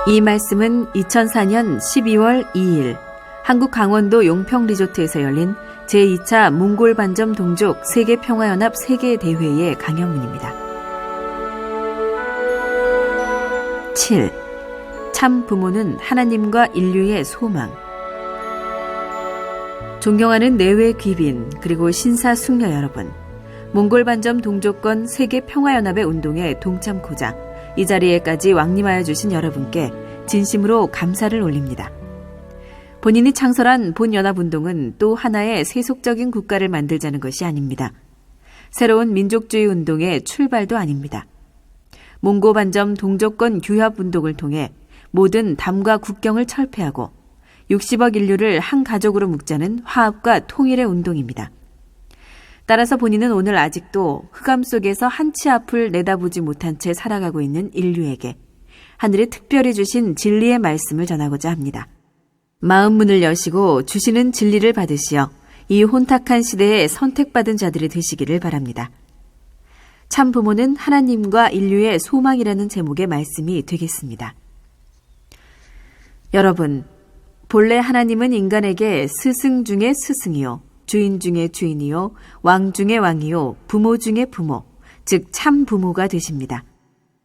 이 말씀은 2004년 12월 2일 한국 강원도 용평리조트에서 열린 제2차 몽골 반점 동족 세계평화연합 세계대회의 강연문입니다. 7. 참 부모는 하나님과 인류의 소망. 존경하는 내외 귀빈 그리고 신사숙녀 여러분, 몽골 반점 동족권 세계평화연합의 운동에 동참코자 이 자리에까지 왕림하여 주신 여러분께 진심으로 감사를 올립니다. 본인이 창설한 본연합운동은 또 하나의 세속적인 국가를 만들자는 것이 아닙니다. 새로운 민족주의 운동의 출발도 아닙니다. 몽고 반점 동족권 규합운동을 통해 모든 담과 국경을 철폐하고 60억 인류를 한 가족으로 묶자는 화합과 통일의 운동입니다. 따라서 본인은 오늘 아직도 흑암 속에서 한 치 앞을 내다보지 못한 채 살아가고 있는 인류에게 하늘이 특별히 주신 진리의 말씀을 전하고자 합니다. 마음 문을 여시고 주시는 진리를 받으시어 이 혼탁한 시대에 선택받은 자들이 되시기를 바랍니다. 참 부모는 하나님과 인류의 소망이라는 제목의 말씀이 되겠습니다. 여러분, 본래 하나님은 인간에게 스승 중에 스승이요, 주인 중에 주인이요, 왕 중에 왕이요, 부모 중에 부모, 즉 참 부모가 되십니다.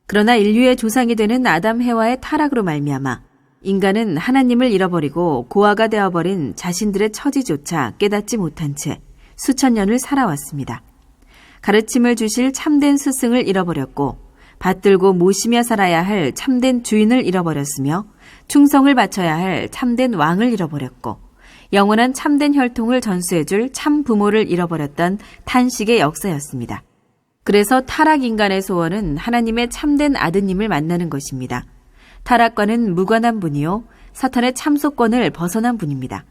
그러나 인류의 조상이 되는 아담 해와의 타락으로 말미암아 인간은 하나님을 잃어버리고 고아가 되어버린 자신들의 처지조차 깨닫지 못한 채 수천 년을 살아왔습니다. 가르침을 주실 참된 스승을 잃어버렸고 받들고 모시며 살아야 할 참된 주인을 잃어버렸으며 충성을 바쳐야 할 참된 왕을 잃어버렸고 영원한 참된 혈통을 전수해줄 참 부모를 잃어버렸던 탄식의 역사였습니다. 그래서 타락 인간의 소원은 하나님의 참된 아드님을 만나는 것입니다. 타락과는 무관한 분이요, 사탄의 참소권을 벗어난 분입니다.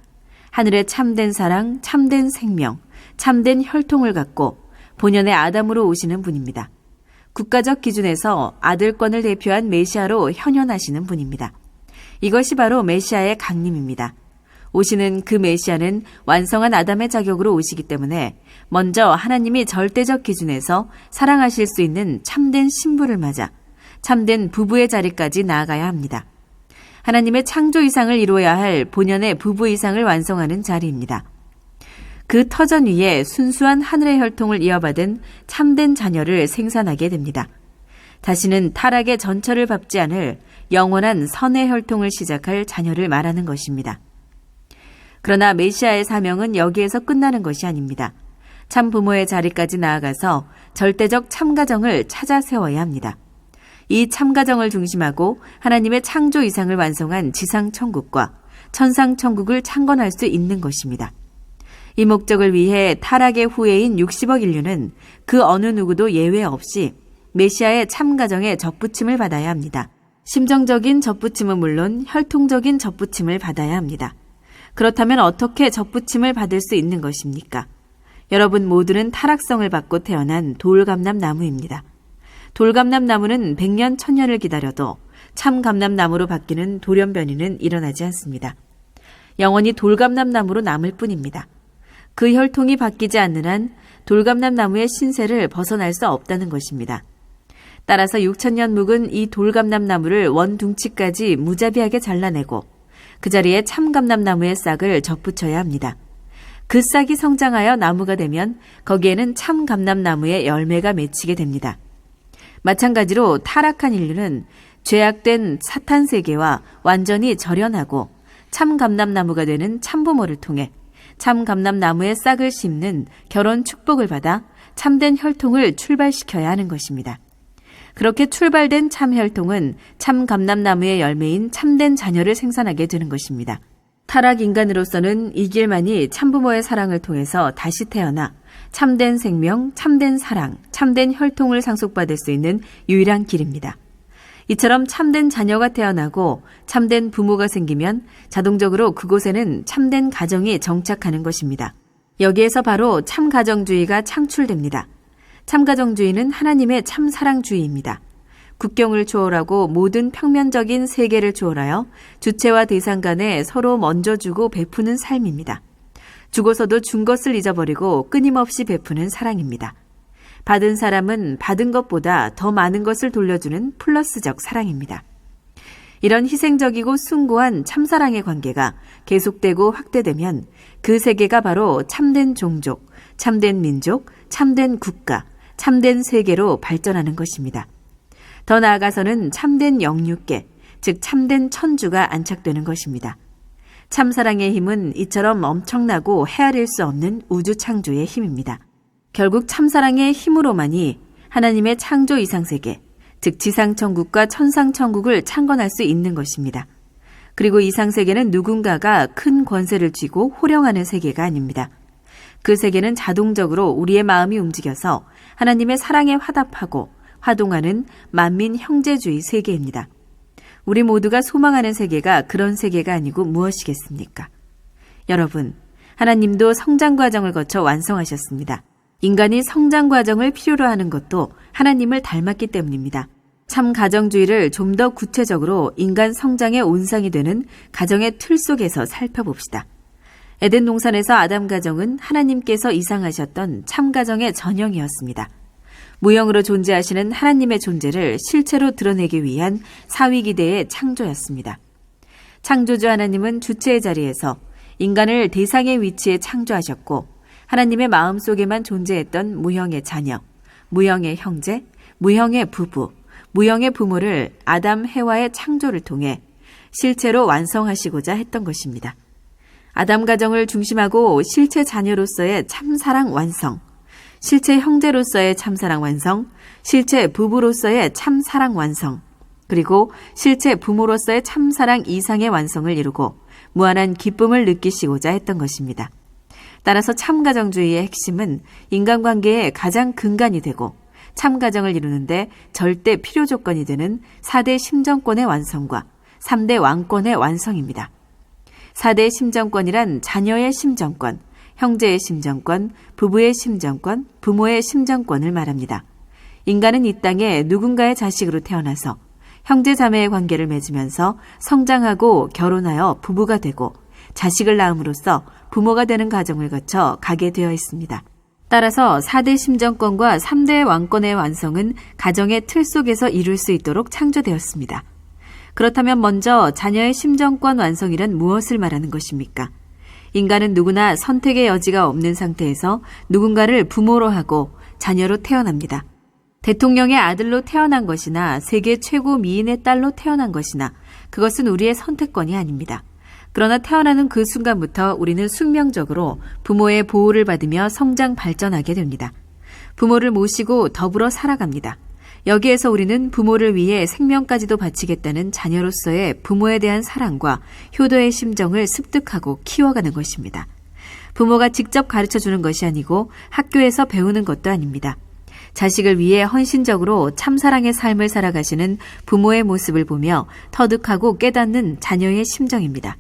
하늘의 참된 사랑, 참된 생명, 참된 혈통을 갖고 본연의 아담으로 오시는 분입니다. 국가적 기준에서 아들권을 대표한 메시아로 현현하시는 분입니다. 이것이 바로 메시아의 강림입니다. 오시는 그 메시아는 완성한 아담의 자격으로 오시기 때문에 먼저 하나님이 절대적 기준에서 사랑하실 수 있는 참된 신부를 맞아 참된 부부의 자리까지 나아가야 합니다. 하나님의 창조 이상을 이루어야 할 본연의 부부 이상을 완성하는 자리입니다. 그 터전 위에 순수한 하늘의 혈통을 이어받은 참된 자녀를 생산하게 됩니다. 다시는 타락의 전철을 밟지 않을 영원한 선의 혈통을 시작할 자녀를 말하는 것입니다. 그러나 메시아의 사명은 여기에서 끝나는 것이 아닙니다. 참 부모의 자리까지 나아가서 절대적 참가정을 찾아 세워야 합니다. 이 참가정을 중심하고 하나님의 창조 이상을 완성한 지상천국과 천상천국을 창건할 수 있는 것입니다. 이 목적을 위해 타락의 후예인 60억 인류는 그 어느 누구도 예외 없이 메시아의 참가정에 접붙임을 받아야 합니다. 심정적인 접붙임은 물론 혈통적인 접붙임을 받아야 합니다. 그렇다면 어떻게 접붙임을 받을 수 있는 것입니까? 여러분 모두는 타락성을 받고 태어난 돌감람나무입니다. 돌감람나무는 100년, 1000년을 기다려도 참감람나무로 바뀌는 돌연변이는 일어나지 않습니다. 영원히 돌감람나무로 남을 뿐입니다. 그 혈통이 바뀌지 않는 한 돌감람나무의 신세를 벗어날 수 없다는 것입니다. 따라서 6000년 묵은 이 돌감람나무를 원둥치까지 무자비하게 잘라내고 그 자리에 참감람나무의 싹을 접붙여야 합니다. 그 싹이 성장하여 나무가 되면 거기에는 참감람나무의 열매가 맺히게 됩니다. 마찬가지로 타락한 인류는 죄악된 사탄 세계와 완전히 절연하고 참감람나무가 되는 참부모를 통해 참감람나무의 싹을 심는 결혼 축복을 받아 참된 혈통을 출발시켜야 하는 것입니다. 그렇게 출발된 참혈통은 참감람나무의 열매인 참된 자녀를 생산하게 되는 것입니다. 타락 인간으로서는 이 길만이 참부모의 사랑을 통해서 다시 태어나 참된 생명, 참된 사랑, 참된 혈통을 상속받을 수 있는 유일한 길입니다. 이처럼 참된 자녀가 태어나고 참된 부모가 생기면 자동적으로 그곳에는 참된 가정이 정착하는 것입니다. 여기에서 바로 참가정주의가 창출됩니다. 참가정주의는 하나님의 참사랑주의입니다. 국경을 초월하고 모든 평면적인 세계를 초월하여 주체와 대상 간에 서로 먼저 주고 베푸는 삶입니다. 죽어서도 준 것을 잊어버리고 끊임없이 베푸는 사랑입니다. 받은 사람은 받은 것보다 더 많은 것을 돌려주는 플러스적 사랑입니다. 이런 희생적이고 숭고한 참사랑의 관계가 계속되고 확대되면 그 세계가 바로 참된 종족, 참된 민족, 참된 국가, 참된 세계로 발전하는 것입니다. 더 나아가서는 참된 영육계, 즉 참된 천주가 안착되는 것입니다. 참사랑의 힘은 이처럼 엄청나고 헤아릴 수 없는 우주 창조의 힘입니다. 결국 참사랑의 힘으로만이 하나님의 창조 이상세계, 즉 지상천국과 천상천국을 창건할 수 있는 것입니다. 그리고 이상세계는 누군가가 큰 권세를 쥐고 호령하는 세계가 아닙니다. 그 세계는 자동적으로 우리의 마음이 움직여서 하나님의 사랑에 화답하고 화동하는 만민 형제주의 세계입니다. 우리 모두가 소망하는 세계가 그런 세계가 아니고 무엇이겠습니까? 여러분, 하나님도 성장 과정을 거쳐 완성하셨습니다. 인간이 성장 과정을 필요로 하는 것도 하나님을 닮았기 때문입니다. 참 가정주의를 좀 더 구체적으로 인간 성장의 온상이 되는 가정의 틀 속에서 살펴봅시다. 에덴 동산에서 아담 가정은 하나님께서 이상하셨던 참 가정의 전형이었습니다. 무형으로 존재하시는 하나님의 존재를 실체로 드러내기 위한 사위기대의 창조였습니다. 창조주 하나님은 주체의 자리에서 인간을 대상의 위치에 창조하셨고 하나님의 마음속에만 존재했던 무형의 자녀, 무형의 형제, 무형의 부부, 무형의 부모를 아담 해와의 창조를 통해 실체로 완성하시고자 했던 것입니다. 아담 가정을 중심하고 실체 자녀로서의 참사랑 완성, 실체 형제로서의 참사랑 완성, 실체 부부로서의 참사랑 완성, 그리고 실체 부모로서의 참사랑 이상의 완성을 이루고 무한한 기쁨을 느끼시고자 했던 것입니다. 따라서 참가정주의의 핵심은 인간관계의 가장 근간이 되고 참가정을 이루는데 절대 필요 조건이 되는 4대 심정권의 완성과 3대 왕권의 완성입니다. 4대 심정권이란 자녀의 심정권, 형제의 심정권, 부부의 심정권, 부모의 심정권을 말합니다. 인간은 이 땅에 누군가의 자식으로 태어나서 형제 자매의 관계를 맺으면서 성장하고 결혼하여 부부가 되고 자식을 낳음으로써 부모가 되는 과정을 거쳐 가게 되어 있습니다. 따라서 4대 심정권과 3대 왕권의 완성은 가정의 틀 속에서 이룰 수 있도록 창조되었습니다. 그렇다면 먼저 자녀의 심정권 완성이란 무엇을 말하는 것입니까? 인간은 누구나 선택의 여지가 없는 상태에서 누군가를 부모로 하고 자녀로 태어납니다. 대통령의 아들로 태어난 것이나 세계 최고 미인의 딸로 태어난 것이나 그것은 우리의 선택권이 아닙니다. 그러나 태어나는 그 순간부터 우리는 숙명적으로 부모의 보호를 받으며 성장 발전하게 됩니다. 부모를 모시고 더불어 살아갑니다. 여기에서 우리는 부모를 위해 생명까지도 바치겠다는 자녀로서의 부모에 대한 사랑과 효도의 심정을 습득하고 키워가는 것입니다. 부모가 직접 가르쳐주는 것이 아니고 학교에서 배우는 것도 아닙니다. 자식을 위해 헌신적으로 참사랑의 삶을 살아가시는 부모의 모습을 보며 터득하고 깨닫는 자녀의 심정입니다.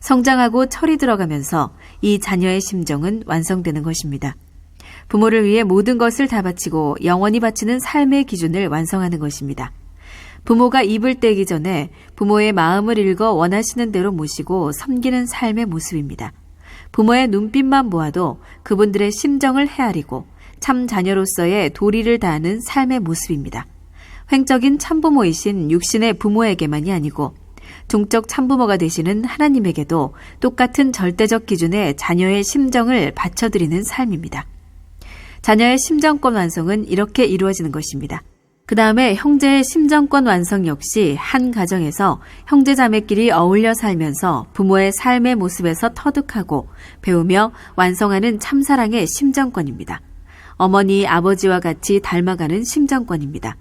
성장하고 철이 들어가면서 이 자녀의 심정은 완성되는 것입니다. 부모를 위해 모든 것을 다 바치고 영원히 바치는 삶의 기준을 완성하는 것입니다. 부모가 입을 떼기 전에 부모의 마음을 읽어 원하시는 대로 모시고 섬기는 삶의 모습입니다. 부모의 눈빛만 보아도 그분들의 심정을 헤아리고 참 자녀로서의 도리를 다하는 삶의 모습입니다. 횡적인 참부모이신 육신의 부모에게만이 아니고 종적 참부모가 되시는 하나님에게도 똑같은 절대적 기준의 자녀의 심정을 바쳐드리는 삶입니다. 자녀의 심정권 완성은 이렇게 이루어지는 것입니다. 그 다음에 형제의 심정권 완성 역시 한 가정에서 형제자매끼리 어울려 살면서 부모의 삶의 모습에서 터득하고 배우며 완성하는 참사랑의 심정권입니다. 어머니, 아버지와 같이 닮아가는 심정권입니다.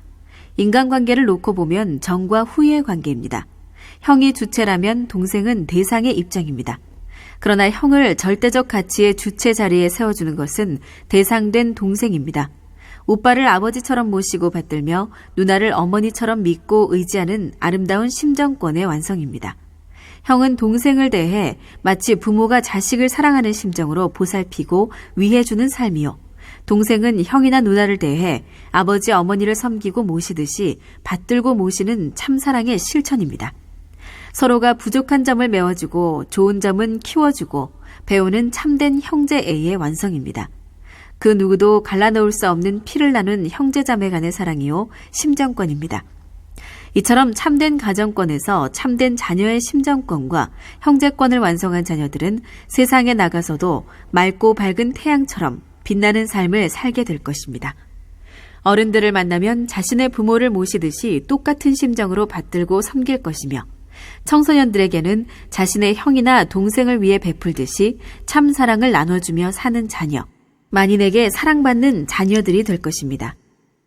인간관계를 놓고 보면 전과 후의 관계입니다. 형이 주체라면 동생은 대상의 입장입니다. 그러나 형을 절대적 가치의 주체 자리에 세워주는 것은 대상된 동생입니다. 오빠를 아버지처럼 모시고 받들며 누나를 어머니처럼 믿고 의지하는 아름다운 심정권의 완성입니다. 형은 동생을 대해 마치 부모가 자식을 사랑하는 심정으로 보살피고 위해주는 삶이요. 동생은 형이나 누나를 대해 아버지 어머니를 섬기고 모시듯이 받들고 모시는 참사랑의 실천입니다. 서로가 부족한 점을 메워주고 좋은 점은 키워주고 배우는 참된 형제애의 완성입니다. 그 누구도 갈라놓을 수 없는 피를 나눈 형제자매 간의 사랑이요 심정권입니다. 이처럼 참된 가정권에서 참된 자녀의 심정권과 형제권을 완성한 자녀들은 세상에 나가서도 맑고 밝은 태양처럼 빛나는 삶을 살게 될 것입니다. 어른들을 만나면 자신의 부모를 모시듯이 똑같은 심정으로 받들고 섬길 것이며 청소년들에게는 자신의 형이나 동생을 위해 베풀듯이 참 사랑을 나눠주며 사는 자녀, 만인에게 사랑받는 자녀들이 될 것입니다.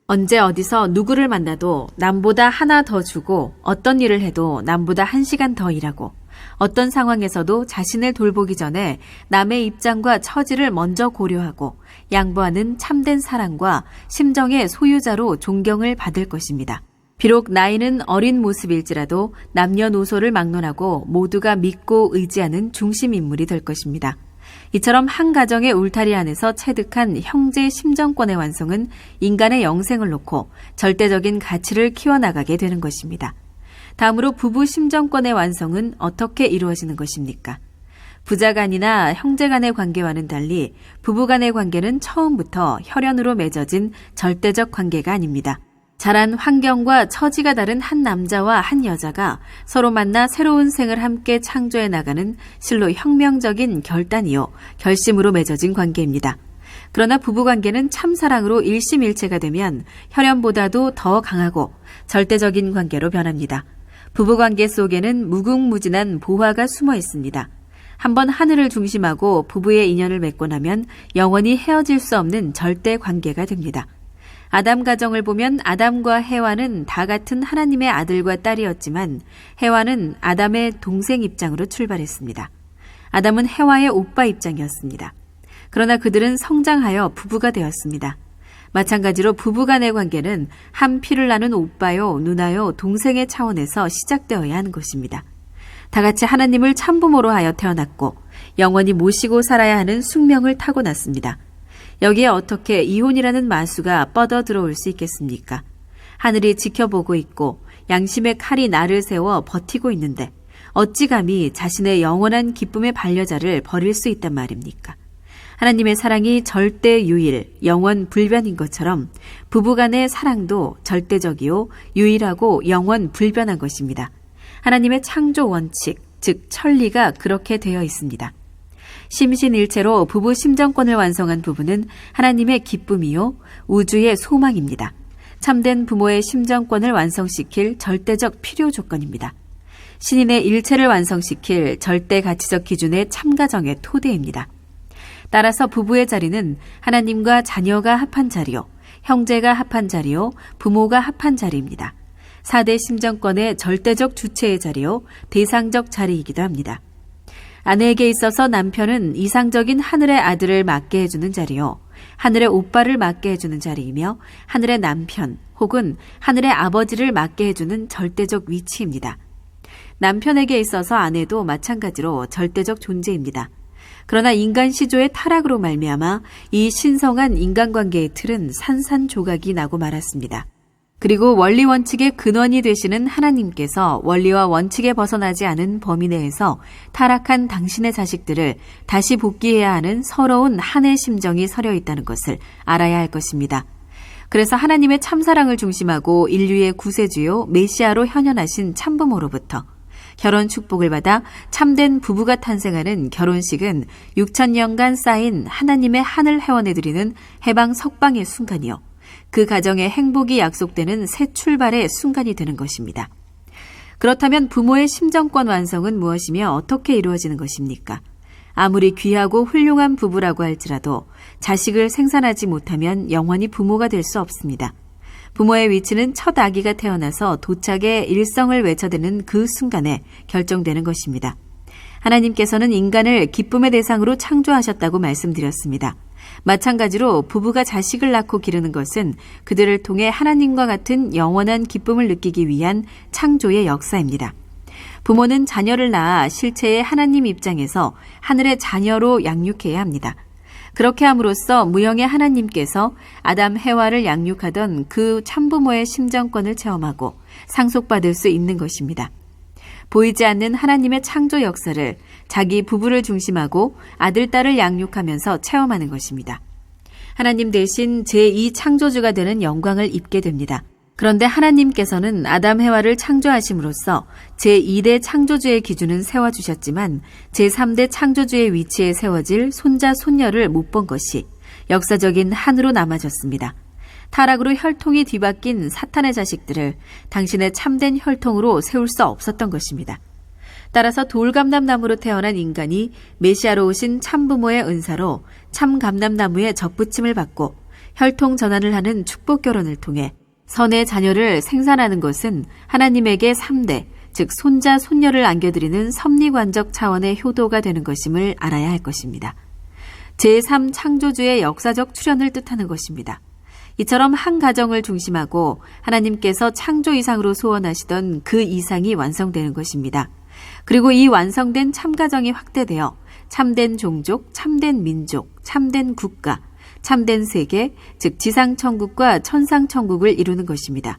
언제 어디서 누구를 만나도 남보다 하나 더 주고 어떤 일을 해도 남보다 1시간 더 일하고 어떤 상황에서도 자신을 돌보기 전에 남의 입장과 처지를 먼저 고려하고 양보하는 참된 사랑과 심정의 소유자로 존경을 받을 것입니다. 비록 나이는 어린 모습일지라도 남녀노소를 막론하고 모두가 믿고 의지하는 중심인물이 될 것입니다. 이처럼 한 가정의 울타리 안에서 체득한 형제 심정권의 완성은 인간의 영생을 놓고 절대적인 가치를 키워나가게 되는 것입니다. 다음으로 부부 심정권의 완성은 어떻게 이루어지는 것입니까? 부자간이나 형제간의 관계와는 달리 부부간의 관계는 처음부터 혈연으로 맺어진 절대적 관계가 아닙니다. 자란 환경과 처지가 다른 한 남자와 한 여자가 서로 만나 새로운 생을 함께 창조해 나가는 실로 혁명적인 결단이요, 결심으로 맺어진 관계입니다. 그러나 부부관계는 참사랑으로 일심일체가 되면 혈연보다도 더 강하고 절대적인 관계로 변합니다. 부부관계 속에는 무궁무진한 보화가 숨어 있습니다. 한번 하늘을 중심하고 부부의 인연을 맺고 나면 영원히 헤어질 수 없는 절대 관계가 됩니다. 아담 가정을 보면 아담과 해와는 다 같은 하나님의 아들과 딸이었지만 해와는 아담의 동생 입장으로 출발했습니다. 아담은 해와의 오빠 입장이었습니다. 그러나 그들은 성장하여 부부가 되었습니다. 마찬가지로 부부간의 관계는 한 피를 나눈 오빠요, 누나요, 동생의 차원에서 시작되어야 하는 것입니다. 다 같이 하나님을 참부모로 하여 태어났고 영원히 모시고 살아야 하는 숙명을 타고났습니다. 여기에 어떻게 이혼이라는 마수가 뻗어 들어올 수 있겠습니까? 하늘이 지켜보고 있고 양심의 칼이 나를 세워 버티고 있는데 어찌 감히 자신의 영원한 기쁨의 반려자를 버릴 수 있단 말입니까? 하나님의 사랑이 절대 유일, 영원 불변인 것처럼 부부간의 사랑도 절대적이요, 유일하고 영원 불변한 것입니다. 하나님의 창조 원칙, 즉 천리가 그렇게 되어 있습니다. 심신일체로 부부 심정권을 완성한 부부는 하나님의 기쁨이요, 우주의 소망입니다. 참된 부모의 심정권을 완성시킬 절대적 필요 조건입니다. 신인의 일체를 완성시킬 절대 가치적 기준의 참가정의 토대입니다. 따라서 부부의 자리는 하나님과 자녀가 합한 자리요, 형제가 합한 자리요, 부모가 합한 자리입니다. 4대 심정권의 절대적 주체의 자리요, 대상적 자리이기도 합니다. 아내에게 있어서 남편은 이상적인 하늘의 아들을 맡게 해주는 자리요, 하늘의 오빠를 맡게 해주는 자리이며 하늘의 남편 혹은 하늘의 아버지를 맡게 해주는 절대적 위치입니다. 남편에게 있어서 아내도 마찬가지로 절대적 존재입니다. 그러나 인간 시조의 타락으로 말미암아 이 신성한 인간관계의 틀은 산산조각이 나고 말았습니다. 그리고 원리 원칙의 근원이 되시는 하나님께서 원리와 원칙에 벗어나지 않은 범위 내에서 타락한 당신의 자식들을 다시 복귀해야 하는 서러운 한의 심정이 서려 있다는 것을 알아야 할 것입니다. 그래서 하나님의 참사랑을 중심하고 인류의 구세주요 메시아로 현현하신 참부모로부터 결혼 축복을 받아 참된 부부가 탄생하는 결혼식은 6,000년간 쌓인 하나님의 한을 회원해드리는 해방 석방의 순간이요, 그 가정의 행복이 약속되는 새 출발의 순간이 되는 것입니다. 그렇다면 부모의 심정권 완성은 무엇이며 어떻게 이루어지는 것입니까? 아무리 귀하고 훌륭한 부부라고 할지라도 자식을 생산하지 못하면 영원히 부모가 될 수 없습니다. 부모의 위치는 첫 아기가 태어나서 도착의 일성을 외쳐대는 그 순간에 결정되는 것입니다. 하나님께서는 인간을 기쁨의 대상으로 창조하셨다고 말씀드렸습니다. 마찬가지로 부부가 자식을 낳고 기르는 것은 그들을 통해 하나님과 같은 영원한 기쁨을 느끼기 위한 창조의 역사입니다. 부모는 자녀를 낳아 실체의 하나님 입장에서 하늘의 자녀로 양육해야 합니다. 그렇게 함으로써 무형의 하나님께서 아담 해와를 양육하던 그 참부모의 심정권을 체험하고 상속받을 수 있는 것입니다. 보이지 않는 하나님의 창조 역사를 자기 부부를 중심하고 아들, 딸을 양육하면서 체험하는 것입니다. 하나님 대신 제2창조주가 되는 영광을 입게 됩니다. 그런데 하나님께서는 아담 해와를 창조하심으로써 제2대 창조주의 기준은 세워주셨지만 제3대 창조주의 위치에 세워질 손자 손녀를 못 본 것이 역사적인 한으로 남아졌습니다. 타락으로 혈통이 뒤바뀐 사탄의 자식들을 당신의 참된 혈통으로 세울 수 없었던 것입니다. 따라서 돌감람나무로 태어난 인간이 메시아로 오신 참부모의 은사로 참감람나무의 접붙임을 받고 혈통 전환을 하는 축복 결혼을 통해 선의 자녀를 생산하는 것은 하나님에게 3대, 즉 손자, 손녀를 안겨드리는 섭리관적 차원의 효도가 되는 것임을 알아야 할 것입니다. 제3 창조주의 역사적 출현을 뜻하는 것입니다. 이처럼 한 가정을 중심하고 하나님께서 창조 이상으로 소원하시던 그 이상이 완성되는 것입니다. 그리고 이 완성된 참가정이 확대되어 참된 종족, 참된 민족, 참된 국가, 참된 세계, 즉 지상천국과 천상천국을 이루는 것입니다.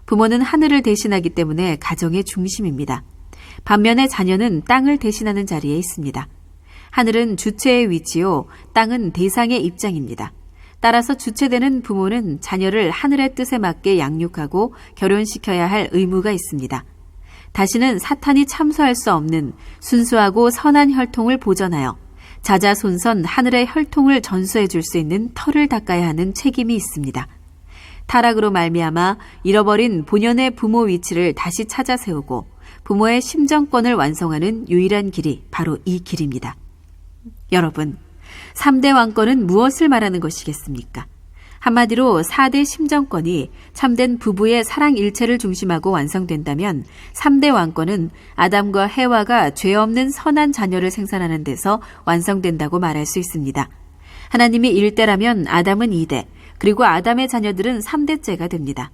부모는 하늘을 대신하기 때문에 가정의 중심입니다. 반면에 자녀는 땅을 대신하는 자리에 있습니다. 하늘은 주체의 위치요, 땅은 대상의 입장입니다. 따라서 주체되는 부모는 자녀를 하늘의 뜻에 맞게 양육하고 결혼시켜야 할 의무가 있습니다. 다시는 사탄이 참소할 수 없는 순수하고 선한 혈통을 보존하여 자자손손 하늘의 혈통을 전수해 줄 수 있는 터를 닦아야 하는 책임이 있습니다. 타락으로 말미암아 잃어버린 본연의 부모 위치를 다시 찾아 세우고 부모의 심정권을 완성하는 유일한 길이 바로 이 길입니다. 여러분, 3대 왕권은 무엇을 말하는 것이겠습니까? 한마디로 4대 심정권이 참된 부부의 사랑 일체를 중심하고 완성된다면 3대 왕권은 아담과 해와가 죄 없는 선한 자녀를 생산하는 데서 완성된다고 말할 수 있습니다. 하나님이 1대라면 아담은 2대, 그리고 아담의 자녀들은 3대째가 됩니다.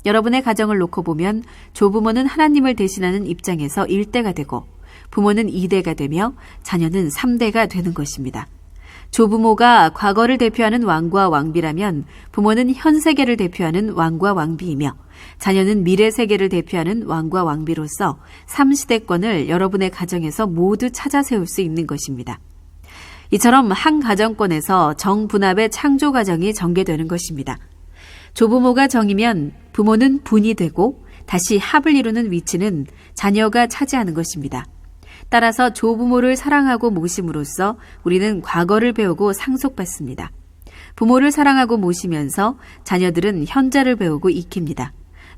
여러분의 가정을 놓고 보면 조부모는 하나님을 대신하는 입장에서 1대가 되고 부모는 2대가 되며 자녀는 3대가 되는 것입니다. 조부모가 과거를 대표하는 왕과 왕비라면 부모는 현 세계를 대표하는 왕과 왕비이며 자녀는 미래 세계를 대표하는 왕과 왕비로서 3시대권을 여러분의 가정에서 모두 찾아 세울 수 있는 것입니다. 이처럼 한 가정권에서 정분합의 창조 과정이 전개되는 것입니다. 조부모가 정이면 부모는 분이 되고 다시 합을 이루는 위치는 자녀가 차지하는 것입니다. 따라서 조부모를 사랑하고 모심으로써 우리는 과거를 배우고 상속받습니다. 부모를 사랑하고 모시면서 자녀들은 현재를 배우고 익힙니다.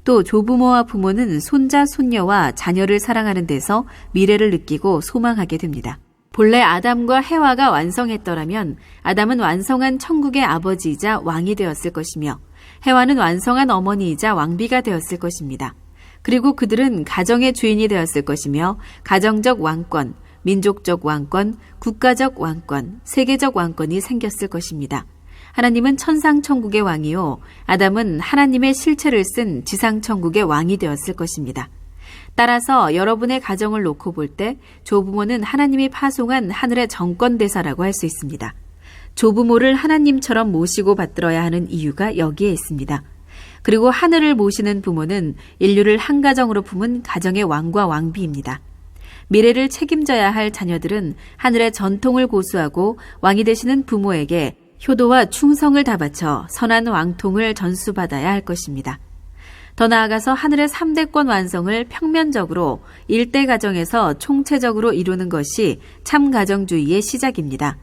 또 조부모와 부모는 손자, 손녀와 자녀를 사랑하는 데서 미래를 느끼고 소망하게 됩니다. 본래 아담과 해와가 완성했더라면 아담은 완성한 천국의 아버지이자 왕이 되었을 것이며 해와는 완성한 어머니이자 왕비가 되었을 것입니다. 그리고 그들은 가정의 주인이 되었을 것이며 가정적 왕권, 민족적 왕권, 국가적 왕권, 세계적 왕권이 생겼을 것입니다. 하나님은 천상천국의 왕이요, 아담은 하나님의 실체를 쓴 지상천국의 왕이 되었을 것입니다. 따라서 여러분의 가정을 놓고 볼 때 조부모는 하나님이 파송한 하늘의 정권대사라고 할 수 있습니다. 조부모를 하나님처럼 모시고 받들어야 하는 이유가 여기에 있습니다. 그리고 하늘을 모시는 부모는 인류를 한 가정으로 품은 가정의 왕과 왕비입니다. 미래를 책임져야 할 자녀들은 하늘의 전통을 고수하고 왕이 되시는 부모에게 효도와 충성을 다 바쳐 선한 왕통을 전수받아야 할 것입니다. 더 나아가서 하늘의 3대권 완성을 평면적으로 일대 가정에서 총체적으로 이루는 것이 참 가정주의의 시작입니다.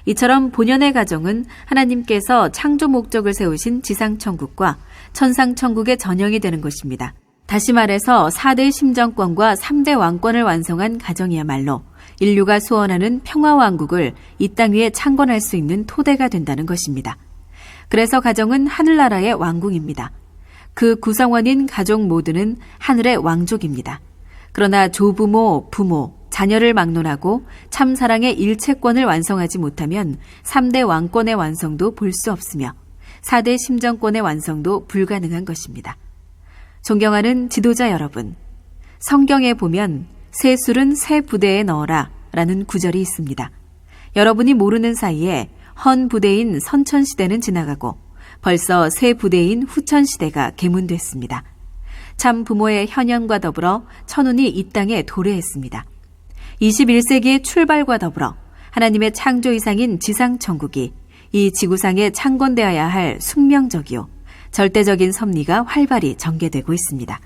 이처럼 본연의 가정은 하나님께서 창조 목적을 세우신 지상천국과 천상천국의 전형이 되는 것입니다. 다시 말해서 4대 심정권과 3대 왕권을 완성한 가정이야말로 인류가 소원하는 평화왕국을 이 땅 위에 창건할 수 있는 토대가 된다는 것입니다. 그래서 가정은 하늘나라의 왕궁입니다. 그 구성원인 가족 모두는 하늘의 왕족입니다. 그러나 조부모, 부모, 자녀를 막론하고 참사랑의 일체권을 완성하지 못하면 3대 왕권의 완성도 볼 수 없으며 4대 심정권의 완성도 불가능한 것입니다. 존경하는 지도자 여러분, 성경에 보면 새 술은 새 부대에 넣어라 라는 구절이 있습니다. 여러분이 모르는 사이에 헌 부대인 선천시대는 지나가고 벌써 새 부대인 후천시대가 계문됐습니다. 참 부모의 현현과 더불어 천운이 이 땅에 도래했습니다. 21세기의 출발과 더불어 하나님의 창조 이상인 지상천국이 이 지구상에 창건되어야 할 숙명적이요 절대적인 섭리가 활발히 전개되고 있습니다.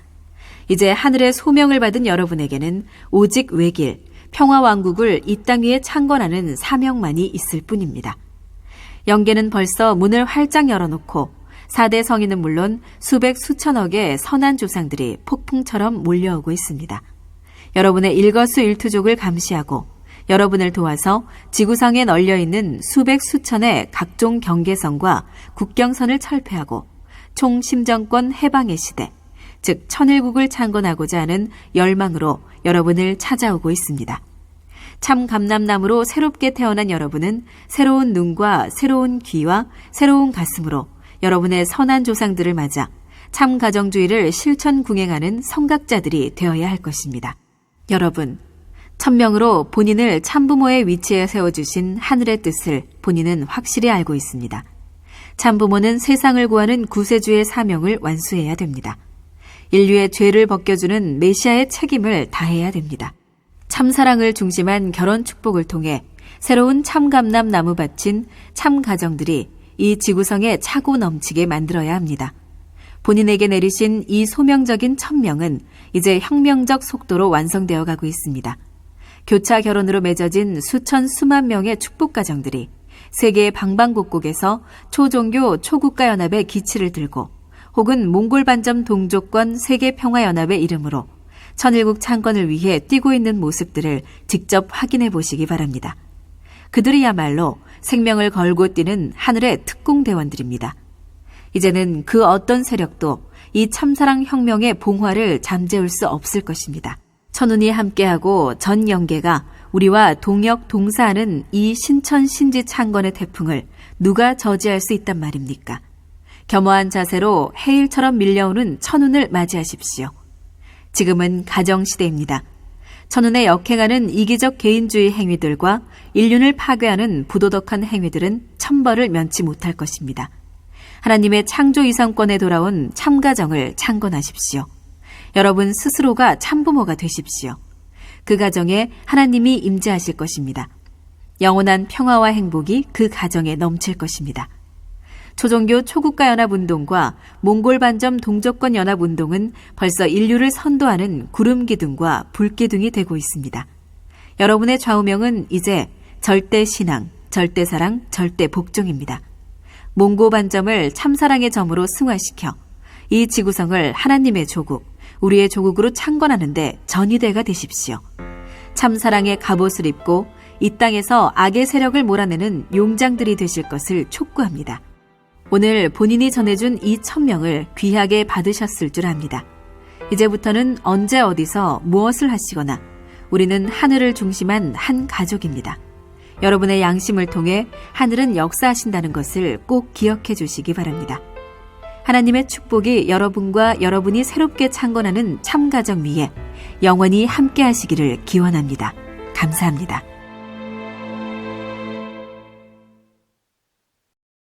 이제 하늘의 소명을 받은 여러분에게는 오직 외길, 평화왕국을 이 땅 위에 창건하는 사명만이 있을 뿐입니다. 영계는 벌써 문을 활짝 열어놓고 4대 성인은 물론 수백 수천억의 선한 조상들이 폭풍처럼 몰려오고 있습니다. 여러분의 일거수일투족을 감시하고 여러분을 도와서 지구상에 널려있는 수백 수천의 각종 경계선과 국경선을 철폐하고 총심정권 해방의 시대, 즉 천일국을 창건하고자 하는 열망으로 여러분을 찾아오고 있습니다. 참 감람나무로 새롭게 태어난 여러분은 새로운 눈과 새로운 귀와 새로운 가슴으로 여러분의 선한 조상들을 맞아 참 가정주의를 실천궁행하는 성각자들이 되어야 할 것입니다. 여러분, 천명으로 본인을 참부모의 위치에 세워주신 하늘의 뜻을 본인은 확실히 알고 있습니다. 참부모는 세상을 구하는 구세주의 사명을 완수해야 됩니다. 인류의 죄를 벗겨주는 메시아의 책임을 다해야 됩니다. 참사랑을 중심한 결혼 축복을 통해 새로운 참감남 나무밭인 참가정들이 이 지구성에 차고 넘치게 만들어야 합니다. 본인에게 내리신 이 소명적인 천명은 이제 혁명적 속도로 완성되어 가고 있습니다. 교차 결혼으로 맺어진 수천 수만 명의 축복가정들이 세계의 방방곡곡에서 초종교 초국가연합의 기치를 들고 혹은 몽골 반점 동족권 세계평화연합의 이름으로 천일국 창건을 위해 뛰고 있는 모습들을 직접 확인해 보시기 바랍니다. 그들이야말로 생명을 걸고 뛰는 하늘의 특공대원들입니다. 이제는 그 어떤 세력도 이 참사랑 혁명의 봉화를 잠재울 수 없을 것입니다. 천운이 함께하고 전 영계가 우리와 동역 동사하는 이 신천 신지 창건의 태풍을 누가 저지할 수 있단 말입니까? 겸허한 자세로 해일처럼 밀려오는 천운을 맞이하십시오. 지금은 가정시대입니다. 천운에 역행하는 이기적 개인주의 행위들과 인륜을 파괴하는 부도덕한 행위들은 천벌을 면치 못할 것입니다. 하나님의 창조 이상권에 돌아온 참가정을 창건하십시오. 여러분 스스로가 참부모가 되십시오. 그 가정에 하나님이 임재하실 것입니다. 영원한 평화와 행복이 그 가정에 넘칠 것입니다. 초종교 초국가연합운동과 몽골 반점 동족권 연합운동은 벌써 인류를 선도하는 구름기둥과 불기둥이 되고 있습니다. 여러분의 좌우명은 이제 절대신앙, 절대사랑, 절대복종입니다. 몽고 반점을 참사랑의 점으로 승화시켜 이 지구성을 하나님의 조국, 우리의 조국으로 창건하는 데 전위대가 되십시오. 참사랑의 갑옷을 입고 이 땅에서 악의 세력을 몰아내는 용장들이 되실 것을 촉구합니다. 오늘 본인이 전해준 이 천명을 귀하게 받으셨을 줄 압니다. 이제부터는 언제 어디서 무엇을 하시거나 우리는 하늘을 중심한 한 가족입니다. 여러분의 양심을 통해 하늘은 역사하신다는 것을 꼭 기억해 주시기 바랍니다. 하나님의 축복이 여러분과 여러분이 새롭게 창건하는 참가정 위에 영원히 함께 하시기를 기원합니다. 감사합니다.